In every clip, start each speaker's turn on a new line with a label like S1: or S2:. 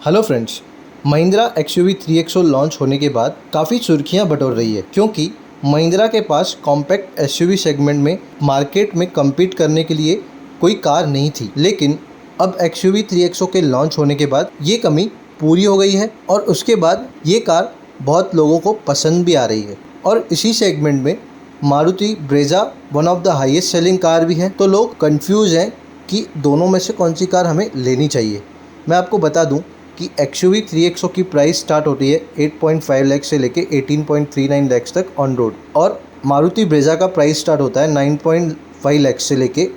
S1: Hello friends, Mahindra XUV 3XO launch होने के बाद काफ़ी सुर्खियां बटोर रही है क्योंकि महिंद्रा के पास कॉम्पैक्ट SUV सेगमेंट में मार्केट में कम्पीट करने के लिए कोई कार नहीं थी। लेकिन अब XUV 3XO के लॉन्च होने के बाद ये कमी पूरी हो गई है और उसके बाद ये कार बहुत लोगों को पसंद भी आ रही है। और इसी सेगमेंट में Maruti Brezza one of the highest selling car भी है, तो लोग कंफ्यूज हैं कि दोनों में से कौन सी कार हमें लेनी चाहिए। मैं आपको बता दूं कि XUV 3XO की प्राइस स्टार्ट होती है 8.5 लाख से लेके 18.39 लाख तक ऑन रोड, और मारुति ब्रेजा का प्राइस स्टार्ट होता है 9.5 लाख से लेके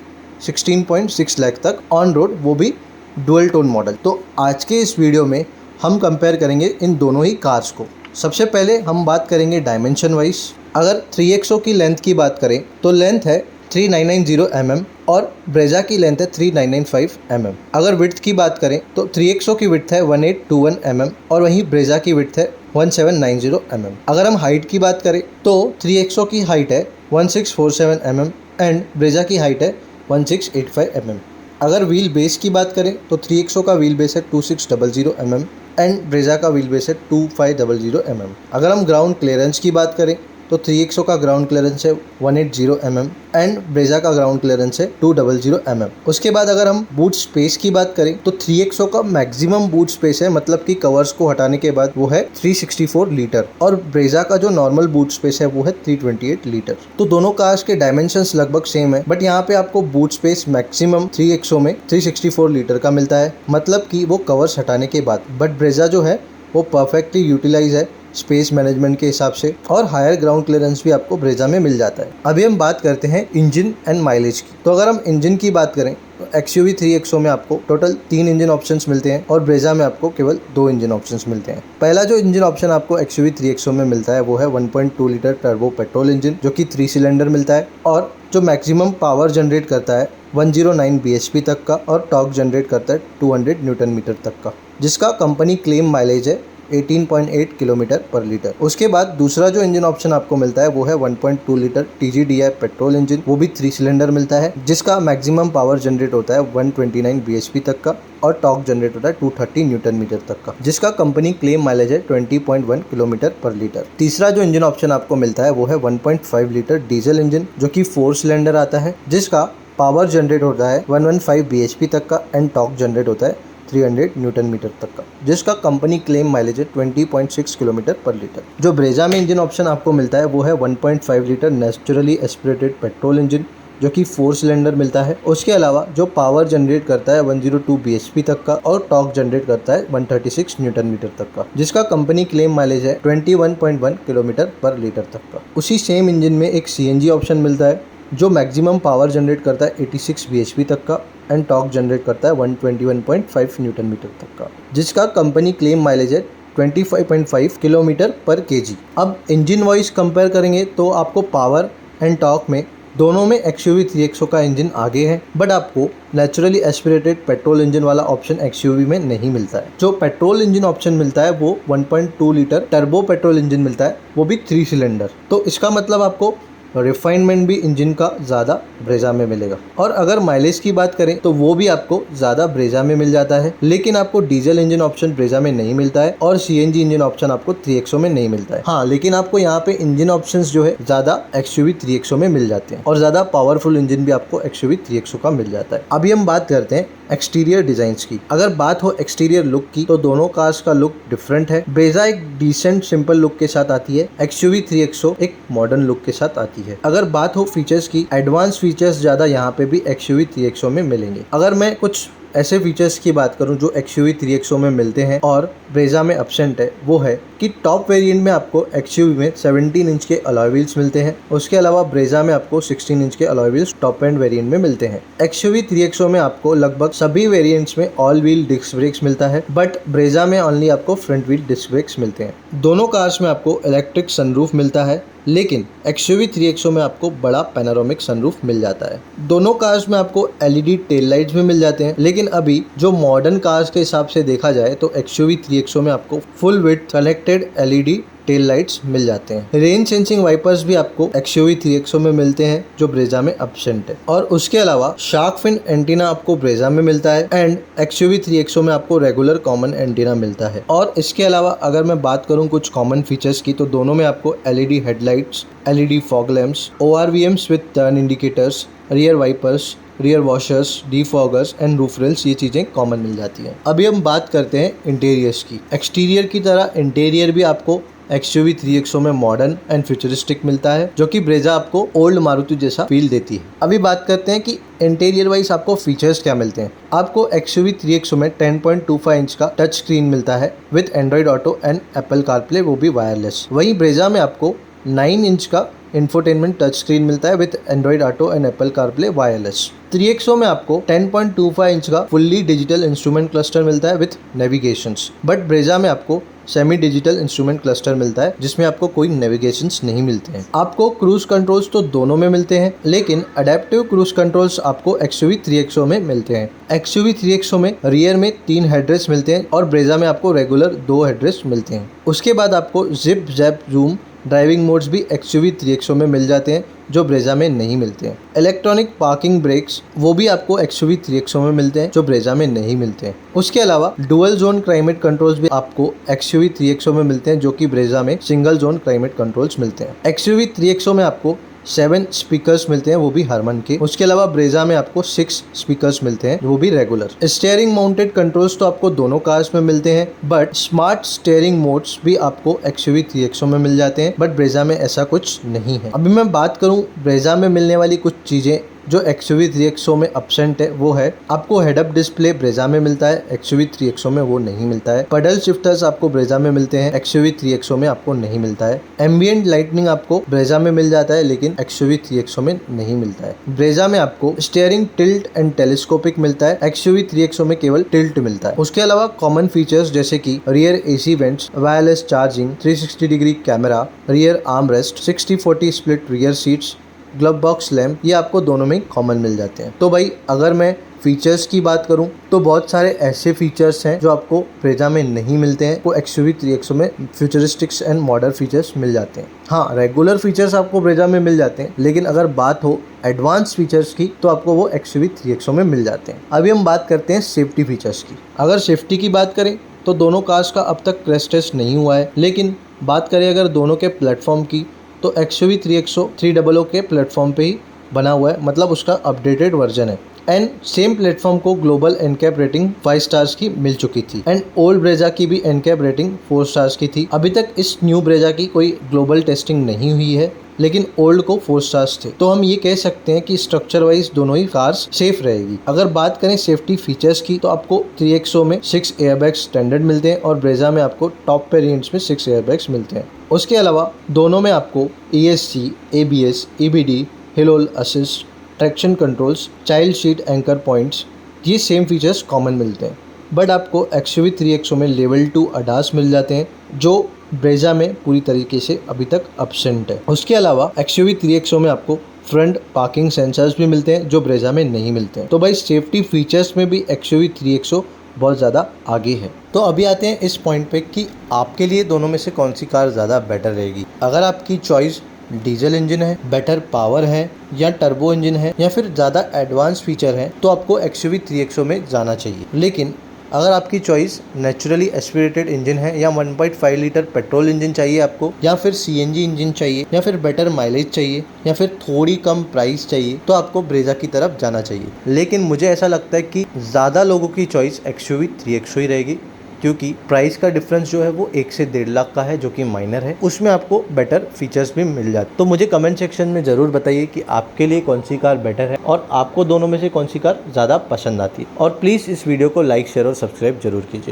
S1: 16.6 लाख तक ऑन रोड, वो भी डुअल टोन मॉडल। तो आज के इस वीडियो में हम कंपेयर करेंगे इन दोनों ही कार्स को। सबसे पहले हम बात करेंगे डायमेंशन वाइज। अगर 3XO की लेंथ की बात करें तो लेंथ है 3990 mm और ब्रेजा की लेंथ है 3995 mm। अगर विड्थ की बात करें तो 3XO की विड्थ है 1821 mm और वहीं ब्रेजा की विड्थ है 1790 mm। अगर हम हाइट की बात करें तो 3XO की हाइट है 1647 mm एंड ब्रेजा की हाइट है 1685 mm। अगर व्हील बेस की बात करें तो 3XO का व्हील बेस है 2600 mm एंड ब्रेजा का व्हील बेस है 2500 mm। अगर हम ग्राउंड क्लियरेंस की बात करें तो 3XO का ग्राउंड क्लियरेंस है 180 mm एंड ब्रेजा का ग्राउंड क्लियरेंस है 200 mm। उसके बाद अगर हम बूट स्पेस की बात करें तो 3XO का मैक्सिमम बूट स्पेस है, मतलब कि कवर्स को हटाने के बाद, वो है 364 लीटर और ब्रेजा का जो नॉर्मल बूट स्पेस है वो है 328 लीटर। तो दोनों कार्स के डायमेंशंस लगभग सेम है, बट यहाँ पे आपको बूट स्पेस मैक्सिमम 3XO में 364 लीटर का मिलता है, मतलब कि वो कवर्स हटाने के बाद। बट ब्रेजा जो है वो परफेक्टली यूटिलाइज है स्पेस मैनेजमेंट के हिसाब से, और हायर ग्राउंड क्लियरेंस भी आपको ब्रेजा में मिल जाता है। अभी हम बात करते हैं इंजन एंड माइलेज की। तो अगर हम इंजन की बात करें तो XUV 3XO में आपको टोटल 3 इंजन ऑप्शंस मिलते हैं और ब्रेजा में आपको केवल 2 इंजन ऑप्शंस मिलते हैं। पहला जो इंजन ऑप्शन आपको XUV 3XO में मिलता है वो है 1.2 लीटर टर्बो पेट्रोल इंजन, जो कि 3 सिलेंडर मिलता है और जो मैक्सिमम पावर जनरेट करता है 109 bhp तक का और टॉर्क जनरेट करता है 200 न्यूटन मीटर तक का, जिसका कंपनी क्लेम माइलेज है 18.8 किलोमीटर पर लीटर। उसके बाद दूसरा जो इंजन ऑप्शन आपको मिलता है वो है 1.2 लीटर TGDI पेट्रोल इंजन, वो भी 3 सिलेंडर मिलता है, जिसका मैक्सिमम पावर जनरेट होता है 129 bhp तक का और टॉर्क जनरेट होता है 230 न्यूटन मीटर तक का, जिसका कंपनी क्लेम माइलेज है 20.1 किलोमीटर पर लीटर। तीसरा जो इंजन ऑप्शन आपको मिलता है वो है 1.5 लीटर डीजल इंजन, जो कि 4 सिलेंडर आता है, जिसका पावर जनरेट होता है 115 bhp तक का एंड टॉर्क जनरेट होता है 300 न्यूटन मीटर तक का, जिसका कंपनी क्लेम माइलेज है 20.6 किलोमीटर पर लीटर। जो ब्रेजा में इंजन ऑप्शन आपको मिलता है वो है 1.5 litre naturally aspirated petrol engine, जो कि 4 सिलेंडर मिलता है। उसके अलावा जो पावर जनरेट करता है 102 bhp तक का और टॉर्क जनरेट करता है 136 न्यूटन मीटर तक का, जिसका कंपनी क्लेम माइलेज है 21.1 किलोमीटर पर लीटर तक का। उसी सेम इंजन में एक CNG ऑप्शन मिलता है जो मैक्सिमम पावर जनरेट करता है 86 bhp तक का एंड टॉर्क जनरेट करता है 121.5 न्यूटन मीटर तक का, जिसका कंपनी क्लेम माइलेज है 25.5 किलोमीटर पर kg। अब इंजन वाइज कंपेयर करेंगे तो आपको पावर एंड टॉर्क में दोनों में XUV 3XO का इंजन आगे है, बट आपको नेचुरली एस्पिरेटेड पेट्रोल इंजन वाला ऑप्शन XUV में नहीं मिलता है। जो पेट्रोल इंजन ऑप्शन मिलता है वो 1.2 लीटर टर्बो पेट्रोल इंजन मिलता है, वो भी 3 सिलेंडर। तो इसका मतलब आपको रिफाइनमेंट भी इंजन का ज़्यादा ब्रेजा में मिलेगा। और अगर माइलेज की बात करें तो वो भी आपको ज़्यादा ब्रेजा में मिल जाता है, लेकिन आपको डीजल इंजन ऑप्शन ब्रेजा में नहीं मिलता है और CNG इंजन ऑप्शन आपको 3XO में नहीं मिलता है। हाँ, लेकिन आपको यहाँ पे इंजन ऑप्शंस जो है ज़्यादा XUV 3XO में मिल जाते हैं और ज़्यादा पावरफुल इंजन भी आपको XUV 3XO का मिल जाता है। अभी हम बात करते हैं एक्सटीरियर डिजाइन्स की। अगर बात हो एक्सटीरियर लुक की तो दोनों कार्स का लुक डिफरेंट है। ब्रेजा एक डिसेंट सिंपल लुक के साथ आती है, XUV 3XO एक मॉडर्न लुक के साथ आती है। अगर बात हो फीचर्स की, एडवांस फीचर्स ज्यादा यहाँ पे भी XUV 3XO में मिलेंगे। अगर मैं कुछ ऐसे फीचर्स की बात करूं जो XUV 3XO में मिलते हैं और ब्रेजा में एब्सेंट है, वो है कि टॉप वेरिएंट में आपको XUV में 17 इंच के अलॉय व्हील्स मिलते हैं। उसके अलावा ब्रेजा में आपको 16 इंच के alloy wheels top end variant में मिलते हैं। XUV 3XO में आपको लगभग सभी वेरिएंट्स में ऑल व्हील डिस्क ब्रेक्स मिलता है, बट ब्रेजा में ओनली आपको फ्रंट व्हील डिस्क ब्रेक्स मिलते हैं। दोनों कार्स में आपको इलेक्ट्रिक सनरूफ मिलता है, लेकिन XUV 3XO में आपको बड़ा पैनोरामिक सनरूफ मिल जाता है। दोनों कार्स में आपको LED टेल लाइट्स भी मिल जाते हैं, लेकिन अभी जो मॉडर्न कार्स के हिसाब से देखा जाए तो XUV 3XO में आपको full width connected LED tail lights मिल जाते हैं। रेन सेंसिंग वाइपर्स भी आपको XUV 3XO में मिलते हैं जो ब्रेजा में एब्सेंट है। और उसके अलावा शार्क फिन एंटीना आपको ब्रेजा में मिलता है एंड XUV 3XO में आपको रेगुलर कॉमन एंटीना मिलता है। और इसके अलावा अगर मैं बात करूं कुछ कॉमन फीचर्स की, तो दोनों में आपको LED headlights, LED fog lamps, ORVMs with turn indicators, rear wipers, rear washers, defoggers and roof rails, ये चीजें कॉमन मिल जाती हैं। अभी हम बात करते हैं इंटीरियर्स की। एक्सटीरियर की तरह इंटीरियर भी आपको XUV 3XO में मॉडर्न एंड फ्यूचरिस्टिक मिलता है, जो कि ब्रेजा आपको ओल्ड मारुति जैसा फील देती है। अभी बात करते हैं कि इंटीरियर वाइज आपको फीचर्स क्या मिलते हैं। आपको XUV 3XO में 10.25 इंच का टच स्क्रीन मिलता है with Android auto and Apple CarPlay, वो भी वायरलेस। वहीं ब्रेजा में आपको 9 इंच का इंफोटेनमेंट टच स्क्रीन मिलता है with Android auto and Apple CarPlay wireless. 3XO में आपको 10.25 इंच का फुल्ली डिजिटल इंस्ट्रूमेंट क्लस्टर मिलता है विद नेविगेशंस, बट ब्रेजा में आपको सेमी डिजिटल इंस्ट्रूमेंट क्लस्टर मिलता है जिसमें आपको कोई नेविगेशंस नहीं मिलते हैं। आपको क्रूज कंट्रोल्स तो दोनों में मिलते हैं, लेकिन अडेप्टिव क्रूज कंट्रोल्स आपको XUV 3XO में मिलते हैं। XUV 3XO में रियर में 3 हेडरेस्ट मिलते हैं और ब्रेजा में आपको रेगुलर 2 हेडरेस्ट मिलते हैं। उसके बाद आपको zip, JAP, zoom driving modes भी XUV 3XO में मिल जाते हैं जो ब्रेजा में नहीं मिलते हैं। इलेक्ट्रॉनिक पार्किंग ब्रेक्स वो भी आपको XUV 3XO में मिलते हैं जो ब्रेजा में नहीं मिलते हैं। उसके अलावा डुअल जोन क्लाइमेट कंट्रोल्स भी आपको XUV 3XO में मिलते हैं, जो कि ब्रेजा में सिंगल जोन क्लाइमेट कंट्रोल्स मिलते हैं। XUV 3XO में आपको 7 स्पीकर्स मिलते हैं, वो भी हरमन के। उसके अलावा ब्रेजा में आपको 6 स्पीकर्स मिलते हैं, वो भी रेगुलर। स्टीयरिंग माउंटेड कंट्रोल्स तो आपको दोनों कार्स में मिलते हैं, बट स्मार्ट स्टीयरिंग मोड्स भी आपको XUV 3XO में मिल जाते हैं, बट ब्रेजा में ऐसा कुछ नहीं है। अभी मैं बात करूं ब्रेजा में मिलने वाली कुछ चीजें जो XUV 3XO में एब्सेंट है, वो है आपको हेड अप डिस्प्ले ब्रेजा में मिलता है, XUV 3XO में वो नहीं मिलता है। पेडल शिफ्टर्स आपको ब्रेजा में मिलते हैं, XUV 3XO में आपको नहीं मिलता है। एम्बिएंट लाइटनिंग आपको ब्रेजा में मिल जाता है, लेकिन XUV 3XO में नहीं मिलता है। ब्रेजा में आपको स्टीयरिंग टिल्ट एंड टेलीस्कोपिक मिलता है, XUV 3XO में केवल टिल्ट मिलता है। उसके अलावा कॉमन फीचर्स जैसे कि rear AC vents, wireless charging, 360 degree camera, rear arm rest, 60-40 split rear seats, glove box lamp, ये आपको दोनों में कॉमन मिल जाते हैं। तो भाई अगर मैं फीचर्स की बात करूं तो बहुत सारे ऐसे फीचर्स हैं जो आपको ब्रेजा में नहीं मिलते हैं, वो XUV 3XO में फ्यूचरिस्टिक्स एंड मॉडर्न फीचर्स मिल जाते हैं। हाँ, रेगुलर फीचर्स आपको ब्रेजा में मिल जाते हैं, लेकिन अगर बात हो एडवांस फीचर्स की तो आपको वो XUV 3XO में मिल जाते हैं। अभी हम बात करते हैं सेफ्टी फीचर्स की। अगर सेफ्टी की बात करें तो दोनों कार्स का अब तक क्रैश टेस्ट नहीं हुआ है, लेकिन बात करें अगर दोनों के प्लेटफॉर्म की तो XUV 3XO 300 के प्लेटफॉर्म पे ही बना हुआ है, मतलब उसका अपडेटेड वर्जन है। एंड सेम प्लेटफॉर्म को ग्लोबल एनकैप रेटिंग 5 स्टार्स की मिल चुकी थी एंड ओल्ड ब्रेजा की भी एनकैप रेटिंग 4 स्टार्स की थी। अभी तक इस न्यू ब्रेजा की कोई ग्लोबल टेस्टिंग नहीं हुई है, लेकिन ओल्ड को 4 स्टार्स थे। तो हम ये कह सकते हैं कि स्ट्रक्चर वाइज दोनों ही कार्स सेफ रहेगी। अगर बात करें सेफ्टी फीचर्स की तो आपको 3XO में 6 एयरबैग्स स्टैंडर्ड मिलते हैं और ब्रेजा में आपको टॉप वेरिएंट्स में 6 एयरबैग्स मिलते हैं। उसके अलावा दोनों में आपको ESC, ABS, EBD, hill hold assist, traction controls, child seat anchor points, ये सेम फीचर्स कॉमन मिलते हैं। बट आपको XUV 3XO में लेवल 2 ADAS मिल जाते हैं, जो ब्रेजा में पूरी तरीके से अभी तक एब्सेंट है। उसके अलावा XUV 3XO में आपको फ्रंट पार्किंग सेंसर्स भी मिलते हैं जो ब्रेजा में नहीं मिलते हैं। तो भाई सेफ्टी फीचर्स में भी XUV 3XO बहुत ज़्यादा आगे है। तो अभी आते हैं इस पॉइंट पे कि आपके लिए दोनों में से कौन सी कार ज़्यादा बेटर रहेगी। अगर आपकी चॉइस डीजल इंजन है, बेटर पावर है, या टर्बो इंजन है, या फिर ज़्यादा एडवांस फीचर है, तो आपको XUV 3XO में जाना चाहिए। लेकिन अगर आपकी चॉइस नेचुरली एस्पिरेटेड इंजन है, या 1.5 लीटर पेट्रोल इंजन चाहिए आपको, या फिर CNG इंजन चाहिए, या फिर बेटर माइलेज चाहिए, या फिर थोड़ी कम प्राइस चाहिए, तो आपको ब्रेजा की तरफ जाना चाहिए। लेकिन मुझे ऐसा लगता है कि ज़्यादा लोगों की चॉइस XUV 3XO ही रहेगी, क्योंकि प्राइस का डिफरेंस जो है वो 1 से 1.5 लाख का है, जो कि माइनर है। उसमें आपको बेटर फीचर्स भी मिल जाते। तो मुझे कमेंट सेक्शन में ज़रूर बताइए कि आपके लिए कौन सी कार बेटर है और आपको दोनों में से कौन सी कार ज़्यादा पसंद आती है। और प्लीज़ इस वीडियो को लाइक, शेयर और सब्सक्राइब जरूर कीजिए।